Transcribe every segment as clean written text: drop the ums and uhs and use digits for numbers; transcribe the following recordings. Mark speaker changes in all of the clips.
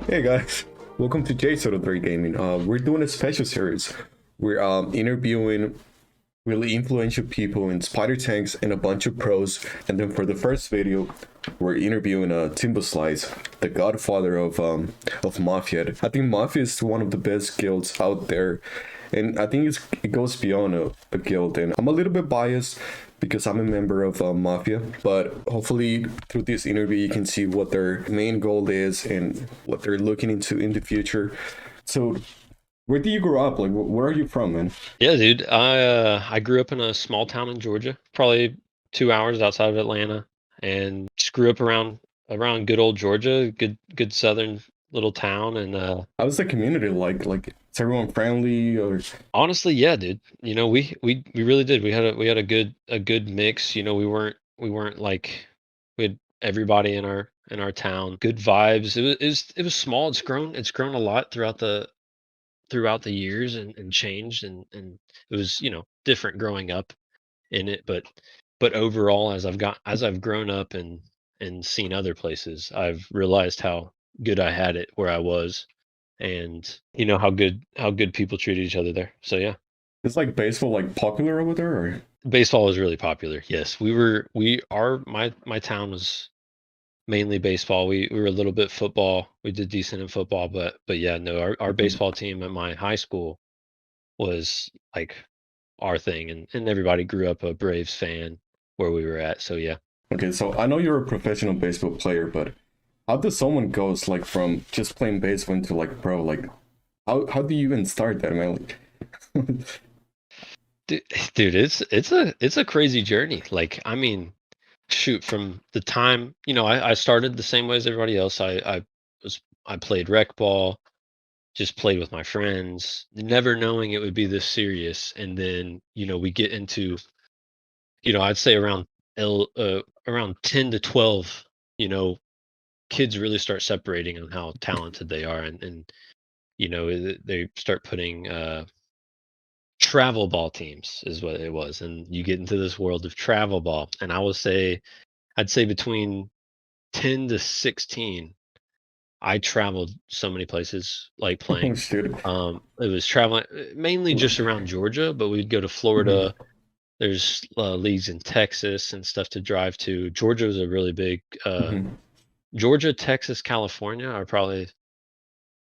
Speaker 1: Hey guys, welcome to J03 Gaming. We're doing a special series. We're interviewing really influential people in spider tanks and a bunch of pros. And then for the first video, we're interviewing Timboslice, the Godfather of Mafia. I think Mafia is one of the best guilds out there, and I think it goes beyond a guild. And I'm a little bit biased because I'm a member of Mafia, but hopefully through this interview you can see what their main goal is and what they're looking into in the future. So where do you grow up? Like, where are you from, man?
Speaker 2: Yeah, dude. I grew up in a small town in Georgia, probably 2 hours outside of Atlanta, and just grew up around good old Georgia, good southern little town. And
Speaker 1: How's the community like? Like, is everyone friendly or?
Speaker 2: honestly, yeah, dude. We really did. We had a good mix. We weren't like we had everybody in our town. Good vibes. It was small. It's grown a lot throughout the years and changed, and it was different growing up in it, but overall, as I've grown up and seen other places, I've realized how good I had it where I was, and how good people treated each other there. So yeah,
Speaker 1: Is like baseball like popular over there or?
Speaker 2: baseball was really popular. Yes, my town was mainly baseball. We were a little bit football. We did decent in football, but yeah, no, our
Speaker 1: Mhm.
Speaker 2: baseball team at my high school was like our thing, and everybody grew up a Braves fan where we were at. So yeah.
Speaker 1: Okay, so I know you're a professional baseball player, but how does someone goes like from just playing baseball into like pro? Like, how do you even start that, man? Like,
Speaker 2: Dude, dude, it's a crazy journey. Like, I mean, shoot, from the time, I started the same way as everybody else. I played rec ball, just played with my friends, never knowing it would be this serious. And then, we get into, I'd say around 10 to 12, you know, kids really start separating on how talented they are, and they start putting travel ball teams is what it was, and you get into this world of travel ball, and I'd say between 10 to 16 I traveled so many places, like,
Speaker 1: oh
Speaker 2: playing.
Speaker 1: shit.
Speaker 2: It was traveling mainly just around Georgia, but we'd go to Florida.
Speaker 1: Mhm.
Speaker 2: There's leagues in Texas and stuff to drive to. Georgia was a really big
Speaker 1: Mhm.
Speaker 2: Georgia, Texas, California are probably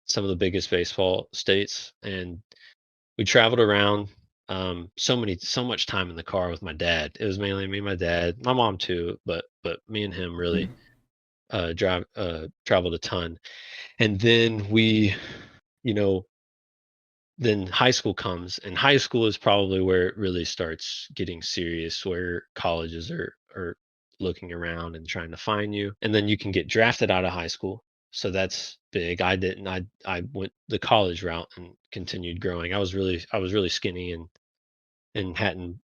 Speaker 2: some of the biggest baseball states, and we traveled around. So much time in the car with my dad. It was mainly me and my dad, my mom too, but me and him really drive traveled a ton. And then you know, then high school comes, and high school is probably where it really starts getting serious, where colleges are looking around and trying to find you, and then you can get drafted out of high school. So that's big. I didn't. I went the college route and continued growing. I was really skinny and hadn't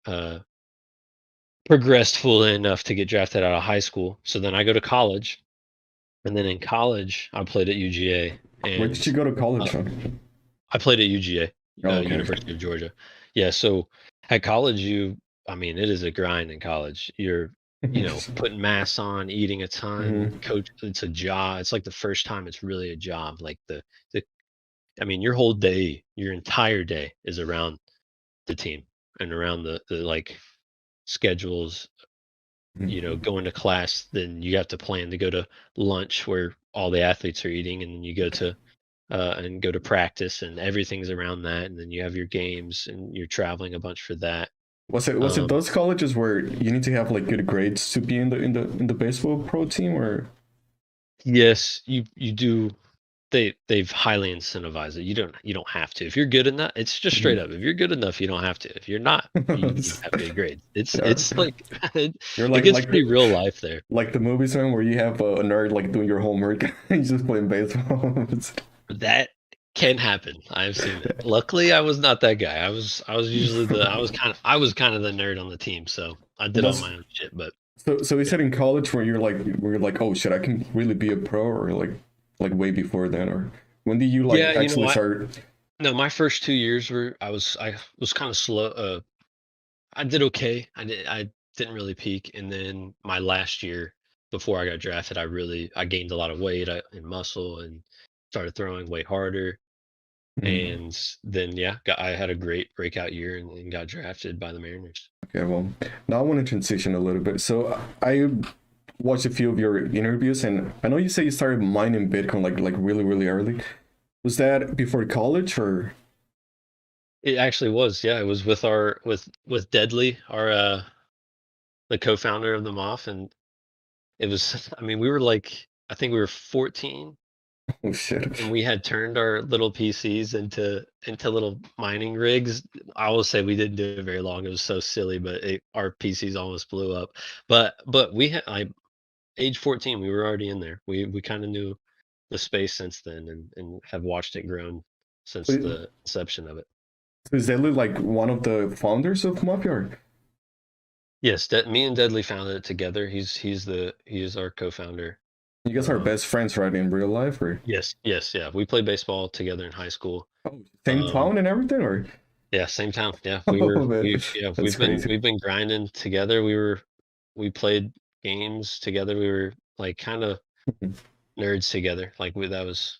Speaker 2: progressed fully enough to get drafted out of high school. So then I go to college, and then in college I played at UGA,
Speaker 1: Where did you
Speaker 2: and
Speaker 1: go to
Speaker 2: uh,
Speaker 1: college from?
Speaker 2: I played at UGA,
Speaker 1: Oh, okay.
Speaker 2: University of Georgia. Yeah, so at college, I mean, it is a grind in college. You're, putting masks on, eating a ton,
Speaker 1: Mhm.
Speaker 2: coach. It's a job. It's like the first time it's really a job. Like the, I mean, your whole day, your entire day is around the team and around the like schedules. Going to class, then you have to plan to go to lunch where all the athletes are eating, and then you go to practice, and everything's around that, and then you have your games and you're traveling a bunch for that.
Speaker 1: Was it
Speaker 2: um
Speaker 1: those colleges where you need to have like good grades to be in the baseball pro team or?
Speaker 2: yes, you do. They've highly incentivized it. You don't have to. If you're good enough, it's just straight
Speaker 1: Mhm.
Speaker 2: up, if you're good enough, you don't have to. If you're not, you have good grades. it's
Speaker 1: Yeah,
Speaker 2: it's like
Speaker 1: you're
Speaker 2: it
Speaker 1: like
Speaker 2: gets
Speaker 1: like
Speaker 2: pretty
Speaker 1: the
Speaker 2: real life there.
Speaker 1: like the movies man where you have a nerd like doing your homework and you just playing baseball.
Speaker 2: That can happen. I've seen that. Luckily, I was not that guy. I was usually the I was kind of the nerd on the team, so I
Speaker 1: And
Speaker 2: did all
Speaker 1: that's
Speaker 2: my own shit. But
Speaker 1: so is
Speaker 2: yeah.
Speaker 1: it in college where you're like, oh shit, I can really be a pro, or like way before then, or when did you
Speaker 2: Yeah,
Speaker 1: like actually start?
Speaker 2: no, my first 2 years were I was kind of slow. I did okay. didn't really peak. And then my last year before I got drafted, I gained a lot of weight and muscle and started throwing way harder.
Speaker 1: Mm.
Speaker 2: And then yeah, I had a great breakout year and got drafted by the Mariners.
Speaker 1: Okay, well, now I want to transition a little bit. So I watched a few of your interviews, and I know you say you started mining Bitcoin like really really early. Was that before college or?
Speaker 2: It actually was, yeah. It was with our with Deadly, our the co-founder of the Moth, and it was. I mean, we were like, I think we were 14,
Speaker 1: Oh shit.
Speaker 2: and we had turned our little PCs into little mining rigs. I will say we didn't do it very long. It was so silly, but our PCs almost blew up. But we had age 14, we were already in there. We kind of knew the space since then, and have watched it grown since
Speaker 1: So
Speaker 2: the inception of it.
Speaker 1: is Zelu like one of the founders of Mafia? Or
Speaker 2: Yes, that me and Deadly founded it together. He is our co-founder.
Speaker 1: you guys are
Speaker 2: Um,
Speaker 1: best friends, right, in real life, or?
Speaker 2: yes, yeah. We played baseball together in high school.
Speaker 1: Oh, same
Speaker 2: Um,
Speaker 1: town and everything, or?
Speaker 2: yeah, same town. Yeah,
Speaker 1: Oh man, that's crazy.
Speaker 2: we've been grinding together. We played games together. We were like kind of nerds together. Like that was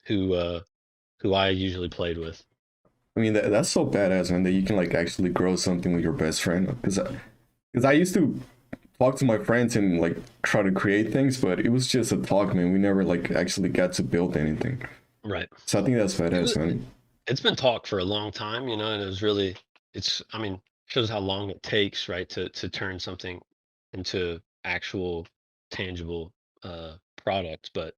Speaker 2: who uh who I usually played with.
Speaker 1: I mean, that's so badass, man, that you can like actually grow something with your best friend. Because I used to talk to my friends and like try to create things, but it was just a talk, man. We never like actually got to build anything.
Speaker 2: Right.
Speaker 1: So I think that's
Speaker 2: It
Speaker 1: badass,
Speaker 2: was,
Speaker 1: man.
Speaker 2: it's been talk for a long time, and it was really I mean, shows how long it takes, right, to turn something into actual tangible product. But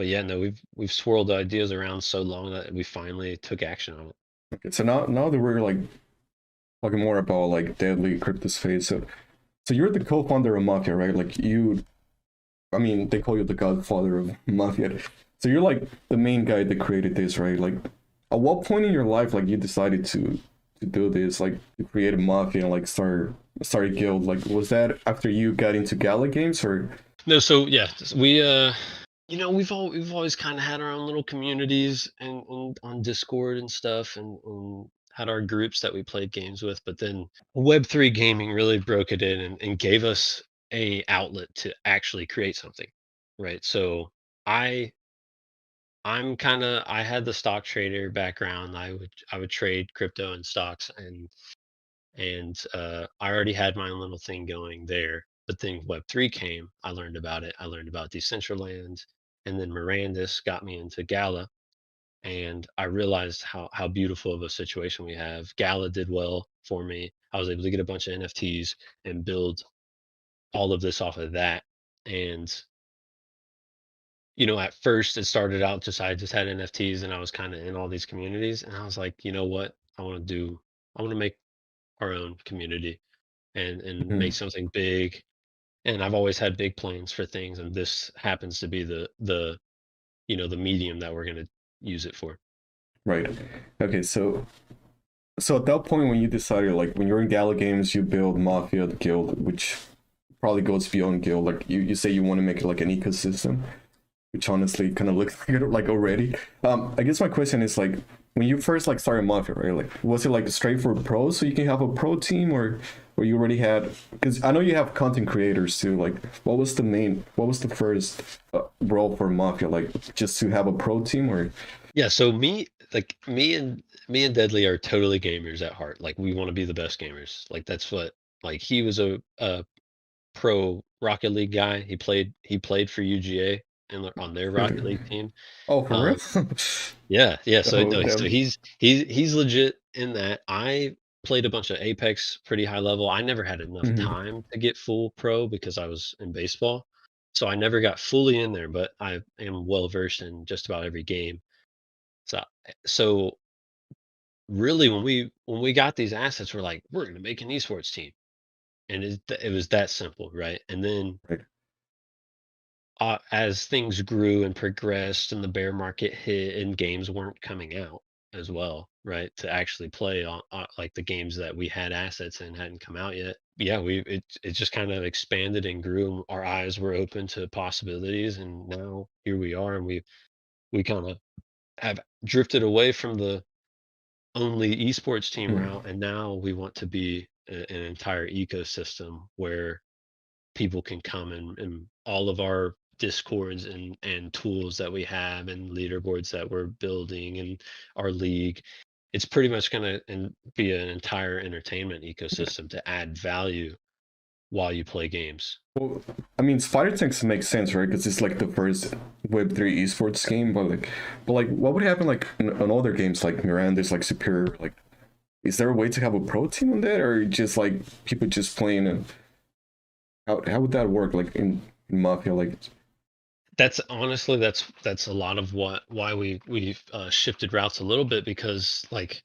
Speaker 2: yeah, no, we've swirled ideas around so long that we finally took action on it.
Speaker 1: Okay, so now that we're like talking more about like deadly crypto space, so you're the co-founder of Mafia, right? Like you, I mean, they call you the Godfather of Mafia. So you're like the main guy that created this, right? Like, at what point in your life, like, you decided to do this, like, to create a Mafia and like start a guild? Like, was that after you got into Gala games, or?
Speaker 2: No, so yeah, we we've always kind of had our own little communities and on Discord and stuff, and had our groups that we played games with. But then Web3 gaming really broke it in and gave us a outlet to actually create something, right? So I I had the stock trader background. I would trade crypto and stocks, and I already had my own little thing going there. But then Web3 came. I learned about it. I learned about Decentraland, and then Mirandus got me into Gala, and I realized how beautiful of a situation we have. Gala did well for me. I was able to get a bunch of NFTs and build all of this off of that. And at first it started out I just had NFTs and I was kind of in all these communities, and I was like, you know what? I want to make our own community and make
Speaker 1: Mhm.
Speaker 2: something big. And I've always had big plans for things, and this happens to be the medium that we're going to use it for.
Speaker 1: Right. Okay, so at that point when you decided, like, when you're in Gala games, you build Mafia, the guild, which probably goes beyond guild. Like, you say you want to make it like an ecosystem, which honestly kind of looks like already. I guess my question is like, when you first like started Mafia, right? Like, was it like straight for pros so you can have a pro team, or you already had? Because I know you have content creators too. Like, what was the first role for Mafia? Like, just to have a pro team, or?
Speaker 2: Yeah, so me and Deadly are totally gamers at heart. Like we want to be the best gamers. Like that's what like he was a pro Rocket League guy. He played for UGA and on their Rocket League team.
Speaker 1: Oh, for
Speaker 2: Um,
Speaker 1: real?
Speaker 2: Yeah, yeah. So
Speaker 1: Oh,
Speaker 2: no, so
Speaker 1: damn.
Speaker 2: he's legit in that. I played a bunch of Apex pretty high level. I never had enough
Speaker 1: Hmm.
Speaker 2: time to get full pro because I was in baseball. So I never got fully in there, but I am well versed in just about every game. So really when we got these assets, we're like, we're gonna make an esports team. And it was that simple, right? And then
Speaker 1: Right.
Speaker 2: as things grew and progressed and the bear market hit and games weren't coming out as well, right, to actually play on like the games that we had assets in hadn't come out yet. Yeah, it just kind of expanded and grew, and our eyes were open to possibilities, and now here we are, and we kind of have drifted away from the only esports team
Speaker 1: Mhm.
Speaker 2: route, and now we want to be an entire ecosystem where people can come and all of our discords and tools that we have and leaderboards that we're building and our league, it's pretty much going to be an entire entertainment ecosystem to add value while you play games.
Speaker 1: Well, I mean, Spider Tanks makes sense, right? Because it's like the first Web3 esports game, but like, what would happen like in other games like Miranda's, like Superior? Like, is there a way to have a pro team on that, or just like people just playing? And how would that work? Like in Mafia, like
Speaker 2: That's honestly that's a lot of why we've shifted routes a little bit, because like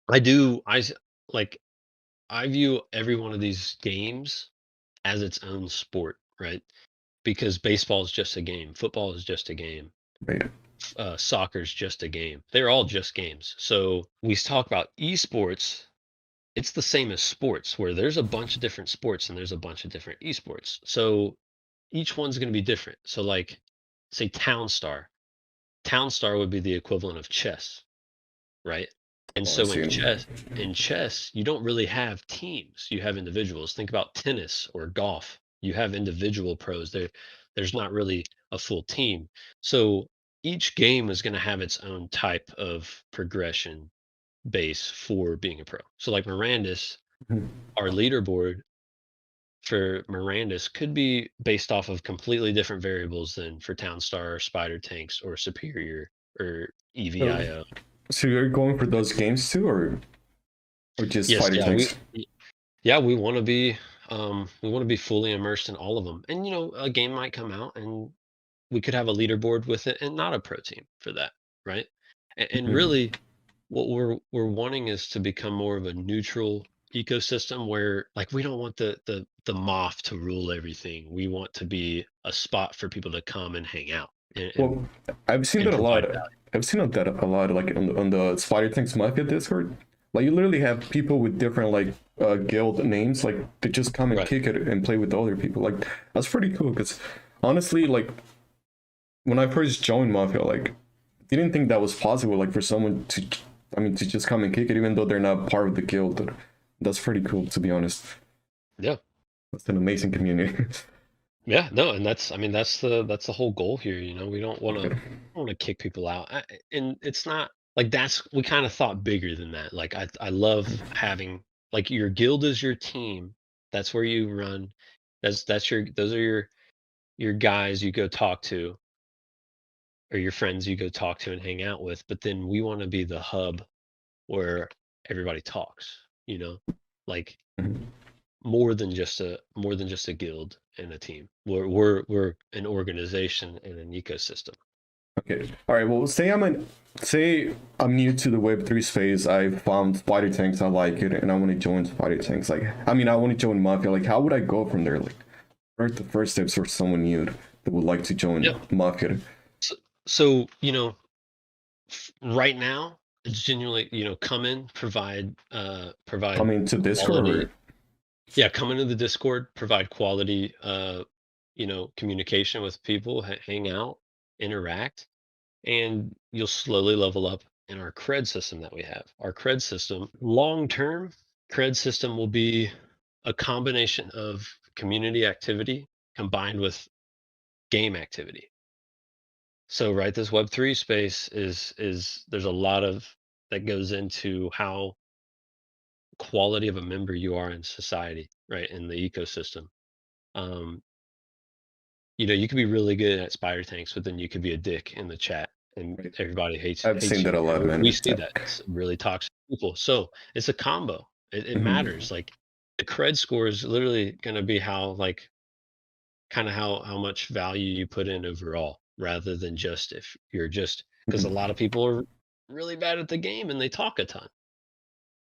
Speaker 2: I do I s- like I view every one of these games as its own sport, right? Because baseball is just a game, football is just a game,
Speaker 1: right,
Speaker 2: soccer is just a game. They're all just games. So we talk about esports. It's the same as sports, where there's a bunch of different sports and there's a bunch of different esports. So each one's going to be different. So like, say Townstar. Townstar would be the equivalent of chess, right? And
Speaker 1: oh, I
Speaker 2: so
Speaker 1: see.
Speaker 2: in chess, you don't really have teams. You have individuals. Think about tennis or golf. You have individual pros. There's not really a full team. So each game is going to have its own type of progression base for being a pro. So like Miranda's,
Speaker 1: Mhm.
Speaker 2: our leaderboard for Miranda's could be based off of completely different variables than for Townstar or Spider Tanks or Superior or
Speaker 1: So,
Speaker 2: EVIO.
Speaker 1: so you're going for those games too, or just
Speaker 2: Yes,
Speaker 1: Spider
Speaker 2: yeah,
Speaker 1: Tanks?
Speaker 2: yeah, we want to be fully immersed in all of them. And you know, a game might come out and we could have a leaderboard with it and not a pro team for that, right? And
Speaker 1: Mhm.
Speaker 2: really what we're wanting is to become more of a neutral ecosystem where like we don't want the moth to rule everything. We want to be a spot for people to come and hang out
Speaker 1: Well, I've seen
Speaker 2: and
Speaker 1: that a lot.
Speaker 2: provide value.
Speaker 1: I've seen that a lot, like on the Spider Tanks Mafia Discord. Like you literally have people with different like guild names, like they just come and
Speaker 2: Right.
Speaker 1: kick it and play with the other people. Like that's pretty cool. Because honestly, like when I first joined Mafia, like didn't think that was possible. Like for someone to, I mean, to just come and kick it, even though they're not part of the guild. That's pretty cool, to be honest.
Speaker 2: Yeah.
Speaker 1: That's an amazing community.
Speaker 2: Yeah, no, and that's I mean that's the whole goal here, you know. We don't want to kick people out. And it's not like that's we kind of thought bigger than that. Like I love having like your guild is your team. That's where you run. That's your those are your guys you go talk to, or your friends you go talk to and hang out with, but then we want to be the hub where everybody talks, you know? Like more than just a guild and a team. We're an organization and an ecosystem.
Speaker 1: Okay. All right. Well, say I'm new to the Web3 space. I found Spider Tanks. I like it, and I want to join Spider Tanks. Like, I mean, I want to join Mafia. Like, how would I go from there? Like, what are the first steps for someone new that would like to
Speaker 2: Yeah.
Speaker 1: join Mafia?
Speaker 2: So right now it's genuinely, come in, provide
Speaker 1: Coming to Discord
Speaker 2: quality.
Speaker 1: or
Speaker 2: Yeah, come into the Discord, provide quality communication with people, hang out, interact, and you'll slowly level up in our cred system that we have. Our cred system, long term, cred system will be a combination of community activity combined with game activity. So, right, this Web3 space is there's a lot of that goes into how quality of a member you are in society, right, in the ecosystem. Um, you could be really good at spider tanks, but then you could be a dick in the chat and
Speaker 1: right?
Speaker 2: everybody hates
Speaker 1: I've
Speaker 2: hates
Speaker 1: seen that
Speaker 2: you.
Speaker 1: a lot,
Speaker 2: We
Speaker 1: man.
Speaker 2: see that. It's really toxic people. So it's a combo. It
Speaker 1: Mhm.
Speaker 2: matters. Like the cred score is literally going to be how like kind of how much value you put in overall, rather than just if you're just because a
Speaker 1: Mhm.
Speaker 2: lot of people are really bad at the game and they talk a ton.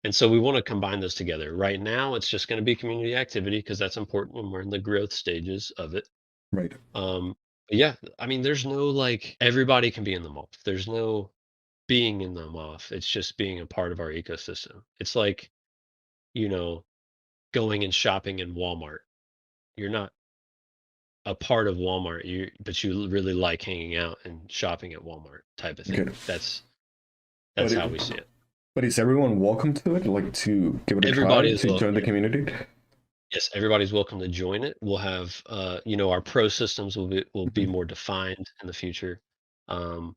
Speaker 2: And so we want to combine those together. Right now, it's just going to be community activity because that's important and we're in the growth stages of it.
Speaker 1: Right.
Speaker 2: But yeah, I mean, there's no like everybody can be in the moth. There's no being in the moth. It's just being a part of our ecosystem. It's like, you know, going and shopping in Walmart. You're not a part of Walmart, but you really like hanging out and shopping at Walmart type of thing.
Speaker 1: Okay.
Speaker 2: That's
Speaker 1: But
Speaker 2: how we see it.
Speaker 1: But is everyone welcome to it? Like to give it a
Speaker 2: Everybody
Speaker 1: try
Speaker 2: is
Speaker 1: to
Speaker 2: welcome.
Speaker 1: join the community?
Speaker 2: Yes, everybody's welcome to join it. We'll have, our pro systems will be
Speaker 1: Mhm.
Speaker 2: more defined in the future. Um,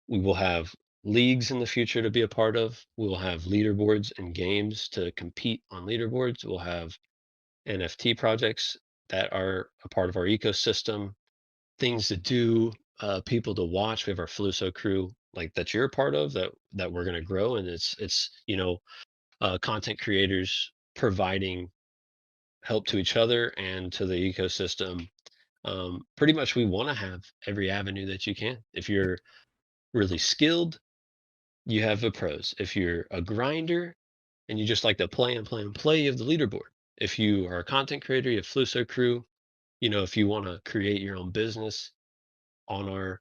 Speaker 2: we will have leagues in the future to be a part of. We will have leaderboards and games to compete on leaderboards. We'll have NFT projects that are a part of our ecosystem, things to do, people to watch. We have our Fluso crew, like that you're a part of, that we're going to grow, and it's content creators providing help to each other and to the ecosystem. Pretty much, we want to have every avenue that you can. If you're really skilled, you have the pros. If you're a grinder and you just like to play and play and play, you have the leaderboard. If you are a content creator, you have Fluso crew. If you want to create your own business on our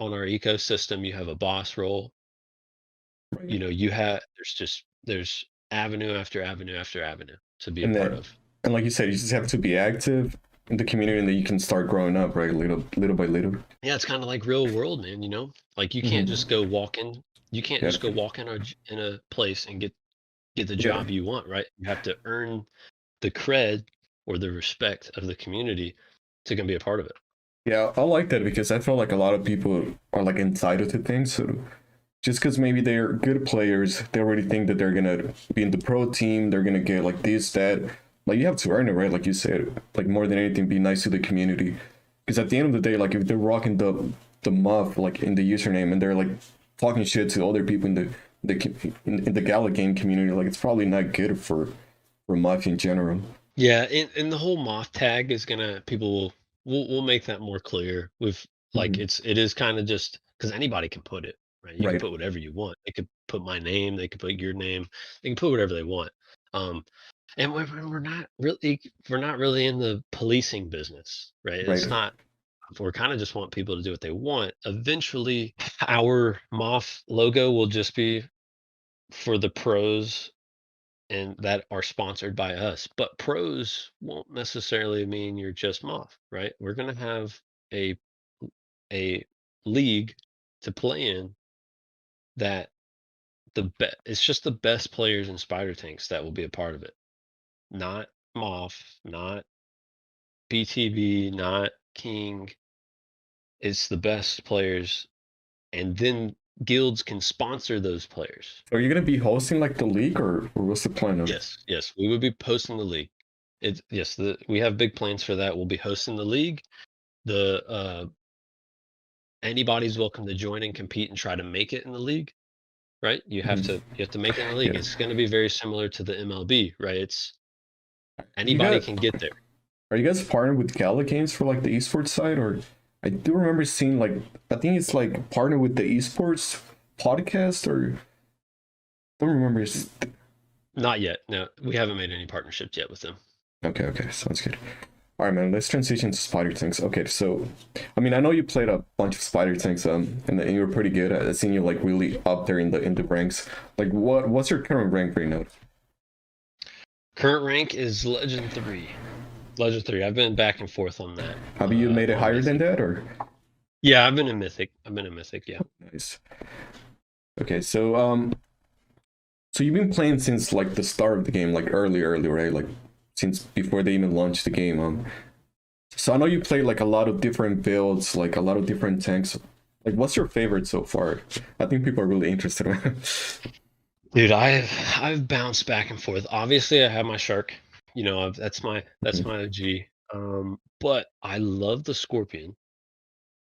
Speaker 2: ecosystem, you have a boss role.
Speaker 1: Right.
Speaker 2: There's avenue after avenue after avenue to be a
Speaker 1: And
Speaker 2: part
Speaker 1: then,
Speaker 2: of.
Speaker 1: and like you said, you just have to be active in the community, and then you can start growing up, right? Little by little.
Speaker 2: Yeah, it's kind of like real world, man. Like you can't just
Speaker 1: Hmm.
Speaker 2: go walk in. You can't
Speaker 1: Yeah,
Speaker 2: just go walk in a place and get the
Speaker 1: yeah,
Speaker 2: job you want, right? You have to earn the cred or the respect of the community to gonna be a part of it.
Speaker 1: yeah. I like that because I feel like a lot of people are like entitled to things. So just because maybe they're good players, they already think that they're gonna be in the pro team. They're gonna get like this, that. Like you have to earn it, right? Like you said, like more than anything, be nice to the community. Because at the end of the day, like if they're rocking the muff like in the username and they're like talking shit to other people in in the Gala game community, like it's probably not good for muff in general.
Speaker 2: Yeah, and the whole moth tag is gonna people we'll make that more clear with like
Speaker 1: Mhm.
Speaker 2: it is kind of just because anybody can put it, right? You can
Speaker 1: Right,
Speaker 2: put whatever you want. They could put my name, they could put your name, they can put whatever they want. Um, and we're not really in the policing business, right?
Speaker 1: right.
Speaker 2: It's not. We're kind of just want people to do what they want. Eventually, our moth logo will just be for the pros and that are sponsored by us. But pros won't necessarily mean you're just Moth, right? We're going to have a a league to play in that it's just the best players in Spider Tanks that will be a part of it. Not Moth, not BTB, not King. It's the best players, and then guilds can sponsor those players.
Speaker 1: So are you gonna be hosting like the league, or what's the plan of?
Speaker 2: Yes, yes, we would be posting the league. We have big plans for that. We'll be hosting the league. The Anybody's welcome to join and compete and try to make it in the league, right?
Speaker 1: Mhm.
Speaker 2: You have to make it in the league.
Speaker 1: Yeah.
Speaker 2: It's going to be very similar to the MLB, right? It's
Speaker 1: You
Speaker 2: anybody
Speaker 1: got
Speaker 2: can get there.
Speaker 1: Are you guys partnered with Gala Games for like the esports side, or I do remember seeing like I think it's like partnered with the esports podcast, or don't remember.
Speaker 2: Not yet. No, we haven't made any partnerships yet with them.
Speaker 1: Okay, okay, sounds good. All right, man. Let's transition to Spider Tanks. Okay, so I mean, I know you played a bunch of Spider Tanks, and you were pretty good. I've seen you like really up there in the ranks. Like, what's your current rank right now?
Speaker 2: Current rank is Legend 3. Legend 3. I've been back and forth on that.
Speaker 1: Have you made it
Speaker 2: On
Speaker 1: higher than
Speaker 2: Mythic.
Speaker 1: that, or
Speaker 2: Yeah, I've been in Mythic. I've been in Mythic, yeah.
Speaker 1: nice? Okay, so you've been playing since like the start of the game, like early, right? Like since before they even launched the game. So I know you played like a lot of different builds, like a lot of different tanks. Like, what's your favorite so far? I think people are really interested.
Speaker 2: Dude, I've bounced back and forth. Obviously, I have my shark. That's my OG. But I love the scorpion.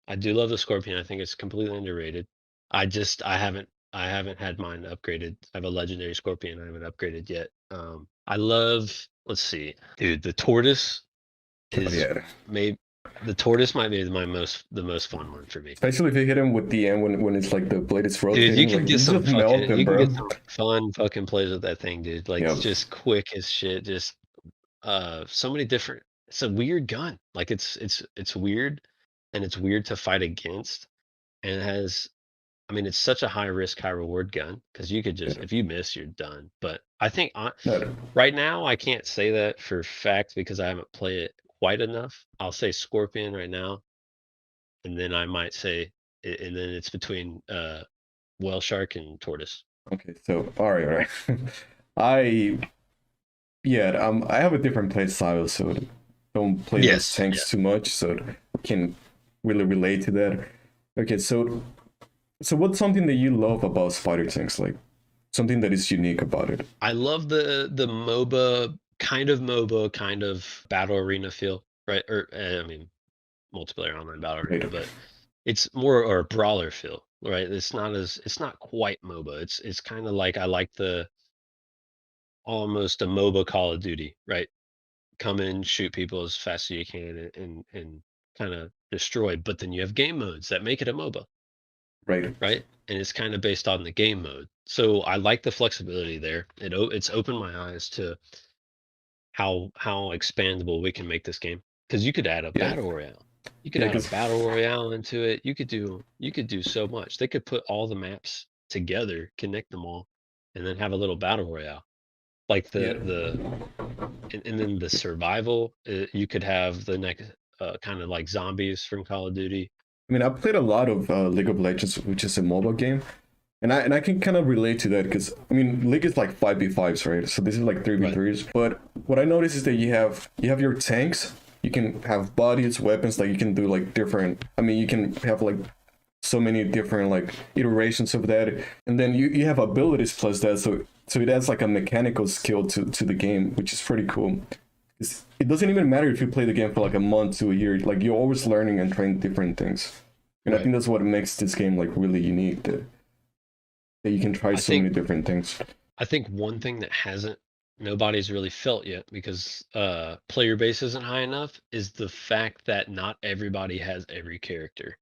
Speaker 2: I do love the scorpion. I think it's completely underrated. I haven't had mine upgraded. I have a legendary scorpion. I haven't upgraded yet. I love. Let's see, dude.
Speaker 1: Oh
Speaker 2: Is
Speaker 1: yeah,
Speaker 2: maybe the tortoise might be the most fun one for me.
Speaker 1: especially if you hit him with the end when it's like the blade is
Speaker 2: Dude, you
Speaker 1: rotating,
Speaker 2: can
Speaker 1: like
Speaker 2: get
Speaker 1: you
Speaker 2: some
Speaker 1: just melt
Speaker 2: fucking
Speaker 1: them,
Speaker 2: you can get
Speaker 1: bro.
Speaker 2: some fun fucking plays with that thing, dude. Like
Speaker 1: Yeah,
Speaker 2: it's just quick as shit. Just so many different. It's a weird gun. Like it's weird, and it's weird to fight against. And it has, I mean, it's such a high risk, high reward gun because you could just,
Speaker 1: yeah.
Speaker 2: if you miss, you're done. But I think
Speaker 1: No,
Speaker 2: right now I can't say that for fact because I haven't played it quite enough. I'll say Scorpion right now, and then I might say, and then it's between Whale Shark and Tortoise.
Speaker 1: Okay, so all right. I yeah, I have a different play style, so don't play those
Speaker 2: Yes, yeah.
Speaker 1: tanks too much, so can really relate to that. Okay, so what's something that you love about spider tanks? Like something that is unique about it,
Speaker 2: I love the MOBA, kind of battle arena feel, right? Or I mean, multiplayer online battle arena,
Speaker 1: right?
Speaker 2: but it's more or a brawler feel, right? It's not quite MOBA. It's kind of like I like the almost a MOBA Call of Duty, right? Come in, shoot people as fast as you can, and kind of destroy. But then you have game modes that make it a MOBA,
Speaker 1: Right.
Speaker 2: right? And it's kind of based on the game mode. So I like the flexibility there. It's opened my eyes to how expandable we can make this game. Because you could add a
Speaker 1: Yeah,
Speaker 2: battle royale. You could
Speaker 1: yeah,
Speaker 2: add a
Speaker 1: because
Speaker 2: battle royale into it. You could do so much. They could put all the maps together, connect them all, and then have a little battle royale. Like
Speaker 1: yeah.
Speaker 2: the and then the survival, you could have the next kind of like zombies from Call of Duty.
Speaker 1: I mean, I played a lot of League of Legends, which is a mobile game, and I can kind of relate to that because I mean, League is like 5v5s, right? So this is like
Speaker 2: Right.
Speaker 1: 3v3s. But what I noticed is that you have your tanks. You can have bodies, weapons, like you can do like different. I mean, you can have like so many different like iterations of that, and then you have abilities plus that. So it adds like a mechanical skill to the game, which is pretty cool. It doesn't even matter if you play the game for like a month to a year. Like you're always learning and trying different things, and I
Speaker 2: Right.
Speaker 1: think that's what makes this game like really unique. That you can try
Speaker 2: I
Speaker 1: so many
Speaker 2: think
Speaker 1: different things.
Speaker 2: I think one thing that hasn't nobody's really felt yet because player base isn't high enough is the fact that not everybody has every character.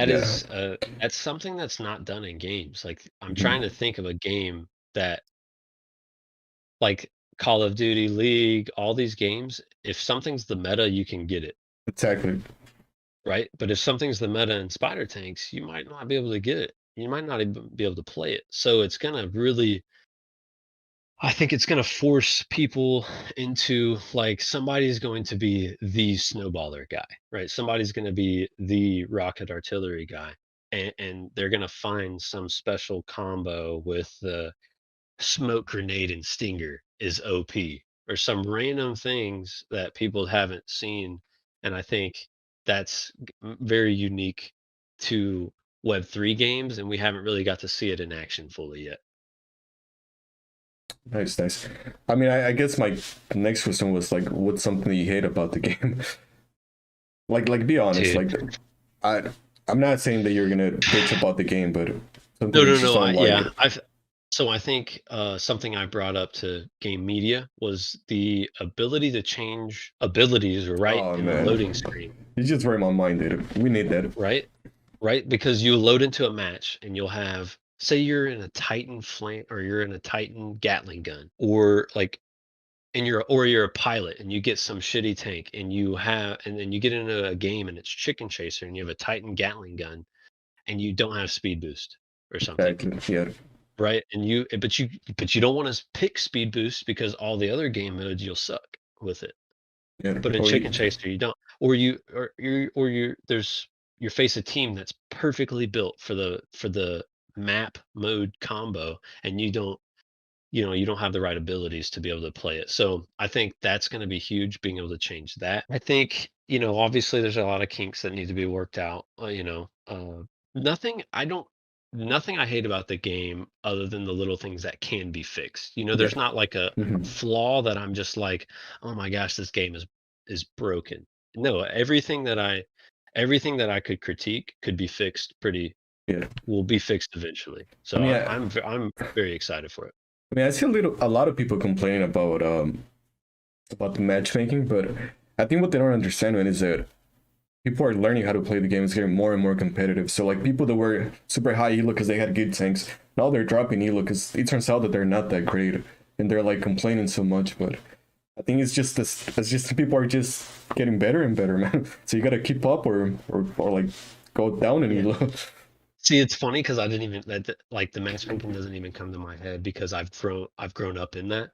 Speaker 1: Yeah,
Speaker 2: That's something that's not done in games. Like I'm trying to
Speaker 1: mhm,
Speaker 2: think of a game that like Call of Duty, League, all these games, if something's the meta, you can get it,
Speaker 1: exactly.
Speaker 2: right? But if something's the meta in Spider Tanks, you might not be able to get it. You might not even be able to play it. So it's gonna really I think it's gonna force people into like somebody's going to be the snowballer guy, right? Somebody's gonna be the rocket artillery guy. And they're gonna find some special combo with the smoke grenade and stinger is OP or some random things that people haven't seen. And I think that's very unique to Web3 games, and we haven't really got to see it in action fully yet.
Speaker 1: Nice, nice. I mean, I guess my next question was like, what's something you hate about the game? Like, be honest.
Speaker 2: Dude,
Speaker 1: Like, I, I'm not saying that you're gonna bitch about the game, but something
Speaker 2: no,
Speaker 1: you
Speaker 2: no,
Speaker 1: just
Speaker 2: no.
Speaker 1: don't like.
Speaker 2: Yeah, I think something I brought up to game media was the ability to change abilities right
Speaker 1: Oh
Speaker 2: in the
Speaker 1: man,
Speaker 2: loading screen,
Speaker 1: you just read my mind, dude. We need that.
Speaker 2: right? Right? Because you load into a match and you'll have, say, you're in a Titan flank or you're in a Titan Gatling gun, or like, and you're a pilot and you get some shitty tank and then you get into a game and it's Chicken Chaser and you have a Titan Gatling gun and you don't have speed boost or something.
Speaker 1: Exactly. Yeah.
Speaker 2: Right, and but you don't wanna pick speed boost because all the other game modes you'll suck with it.
Speaker 1: Yeah.
Speaker 2: But in
Speaker 1: Or
Speaker 2: Chicken
Speaker 1: you,
Speaker 2: Chaser, you don't. Or you there's you face a team that's perfectly built for the map mode combo, and you don't have the right abilities to be able to play it. So I think that's going to be huge, being able to change that. I think, obviously there's a lot of kinks that need to be worked out. Nothing I don't, nothing I hate about the game other than the little things that can be fixed.
Speaker 1: yeah.
Speaker 2: There's not like a
Speaker 1: Hmm.
Speaker 2: flaw that I'm just like, oh my gosh, this game is broken. No, everything that I could critique could be fixed
Speaker 1: Yeah.
Speaker 2: will be fixed eventually.
Speaker 1: I
Speaker 2: So
Speaker 1: mean,
Speaker 2: I'm very excited for it.
Speaker 1: I see a lot of people complaining about the matchmaking, but I think what they don't understand man, is that people are learning how to play the game. It's getting more and more competitive. So like people that were super high elo because they had good tanks, now they're dropping elo because it turns out that they're not that great, and they're like complaining so much. But I think it's just this. It's just people are just getting better and better, man. So you gotta keep up or like go down in
Speaker 2: Yeah.
Speaker 1: elo.
Speaker 2: See, it's funny because I didn't even like the matchmaking doesn't even come to my head because I've grown up in that.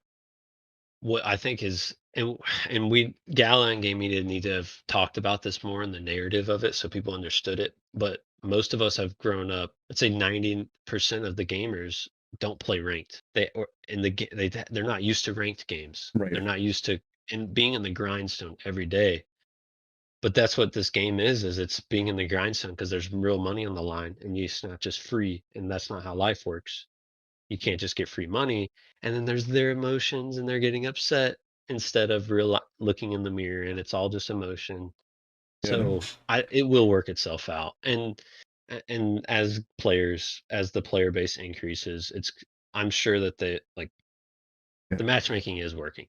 Speaker 2: What I think is and we Gala and Game Media need to have talked about this more in the narrative of it so people understood it. But most of us have grown up. Let's say 90% of the gamers don't play ranked. They or in the they're not used to ranked games.
Speaker 1: Right.
Speaker 2: They're not used to being in the grindstone every day. But that's what this game is it's being in the grindstone because there's real money on the line, and it's not just free, and that's not how life works. You can't just get free money, and then there's their emotions, and they're getting upset instead of real looking in the mirror, and it's all just emotion.
Speaker 1: Yeah.
Speaker 2: So it will work itself out, and and as the player base increases, I'm sure that
Speaker 1: Yeah.
Speaker 2: the matchmaking is working.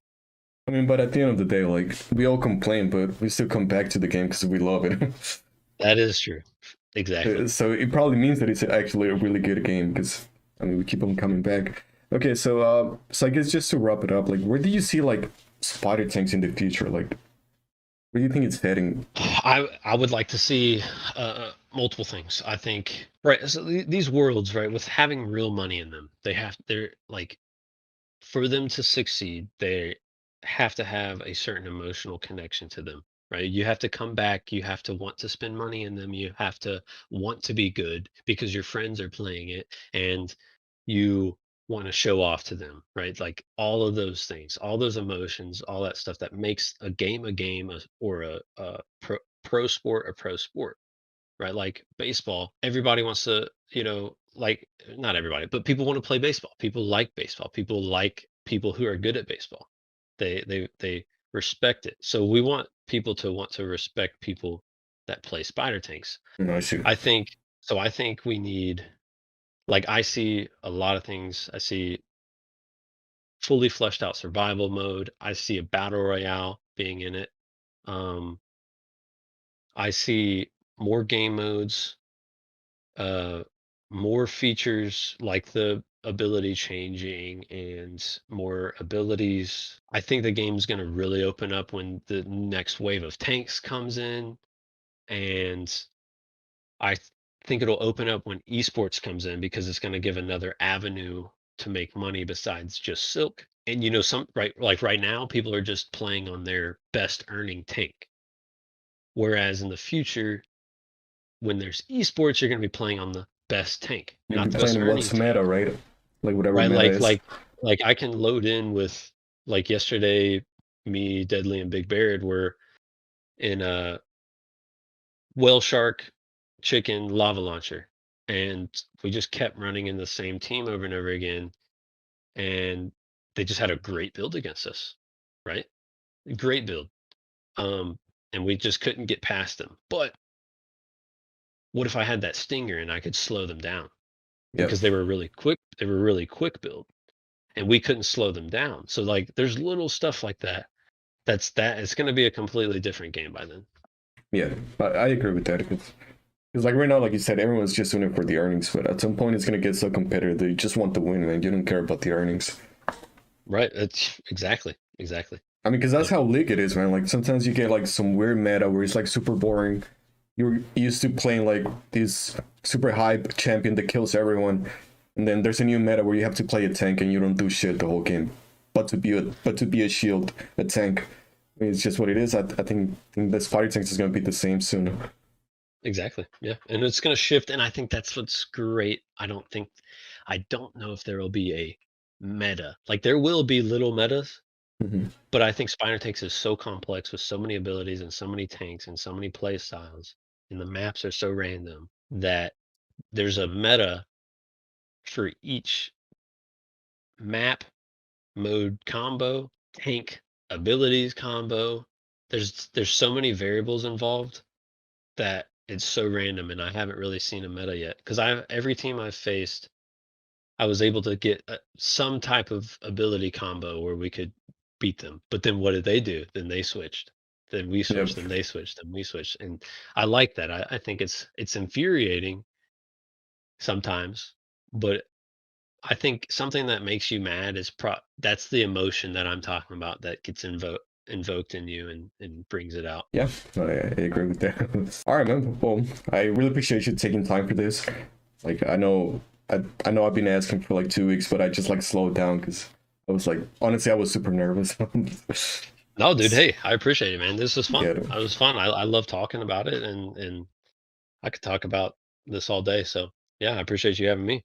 Speaker 1: I mean, but at the end of the day, like we all complain, but we still come back to the game because we love it.
Speaker 2: That is true. Exactly.
Speaker 1: So it probably means that it's actually a really good game because I mean we keep on coming back. Okay, so I guess just to wrap it up, like where do you see like spider tanks in the future? Like where do you think it's heading?
Speaker 2: I would like to see multiple things. I think right. So these worlds, right, with having real money in them, they're like for them to succeed, they have to have a certain emotional connection to them, right? You have to come back. You have to want to spend money in them. You have to want to be good because your friends are playing it, and you want to show off to them, right? Like all of those things, all those emotions, all that stuff that makes a game, or a pro sport a pro sport, right? Like baseball, everybody wants to, like not everybody, but people want to play baseball. People like baseball. People like people who are good at baseball. They respect it. So we want people to want to respect people that play spider tanks.
Speaker 1: No, I see.
Speaker 2: I think so. I think we need, like, I see a lot of things. I see fully fleshed out survival mode. I see a battle royale being in it. Um, I see more game modes, uh, more features like the ability changing and more abilities. I think the game's going to really open up when the next wave of tanks comes in, and think it'll open up when esports comes in because it's going to give another avenue to make money besides just silk. And some right like right now people are just playing on their best earning tank. Whereas in the future, when there's esports, you're going to be playing on the best tank,
Speaker 1: You'll be
Speaker 2: not the best
Speaker 1: playing
Speaker 2: earning
Speaker 1: what's
Speaker 2: tank,
Speaker 1: meta, right? Like whatever
Speaker 2: right?
Speaker 1: meta is.
Speaker 2: Like I can load in with, like, yesterday, me, Deadly, and Big Beard were in a whale shark chicken lava launcher, and we just kept running in the same team over and over again, and they just had a great build against us, right? Great build. Um, and we just couldn't get past them. But what if I had that stinger and I could slow them down
Speaker 1: Yep.
Speaker 2: because they were really quick? They were really quick build, and we couldn't slow them down. So like, there's little stuff like that. It's going to be a completely different game by then.
Speaker 1: Yeah, I agree with that because like right now, like you said, everyone's just doing it for the earnings, but at some point it's gonna get so competitive that you just want to win, man. You don't care about the earnings.
Speaker 2: Right? It's exactly.
Speaker 1: I mean, because that's
Speaker 2: Yep.
Speaker 1: how League it is, man. Like sometimes you get like some weird meta where it's like super boring. You're used to playing like this super hype champion that kills everyone, and then there's a new meta where you have to play a tank and you don't do shit the whole game, but to be a shield, a tank. I mean, it's just what it is. I think the spider tanks is gonna be the same soon.
Speaker 2: Exactly. Yeah. And it's going to shift. And I think that's what's great. I don't know if there will be a meta. Like, there will be little metas,
Speaker 1: Mhm.
Speaker 2: but I think Spiner Tanks is so complex with so many abilities and so many tanks and so many play styles. And the maps are so random that there's a meta for each map mode combo, tank abilities combo. There's so many variables involved that it's so random, and I haven't really seen a meta yet. Because every team I've faced, I was able to get some type of ability combo where we could beat them. But then what did they do? Then they switched. Then we
Speaker 1: Yep.
Speaker 2: switched. Then they switched. Then we switched. And I like that. I think it's infuriating sometimes, but I think something that makes you mad is that's the emotion that I'm talking about that gets invoked in you, and brings it out.
Speaker 1: Yeah, I agree with that. All right, man. Well, I really appreciate you taking time for this. Like, I know I've been asking for like 2 weeks, but I just like slowed down because I was like, honestly, I was super nervous.
Speaker 2: No, dude. Hey, I appreciate it, man. This was fun.
Speaker 1: Yeah,
Speaker 2: It was fun. I love talking about it, and I could talk about this all day. So yeah, I appreciate you having me.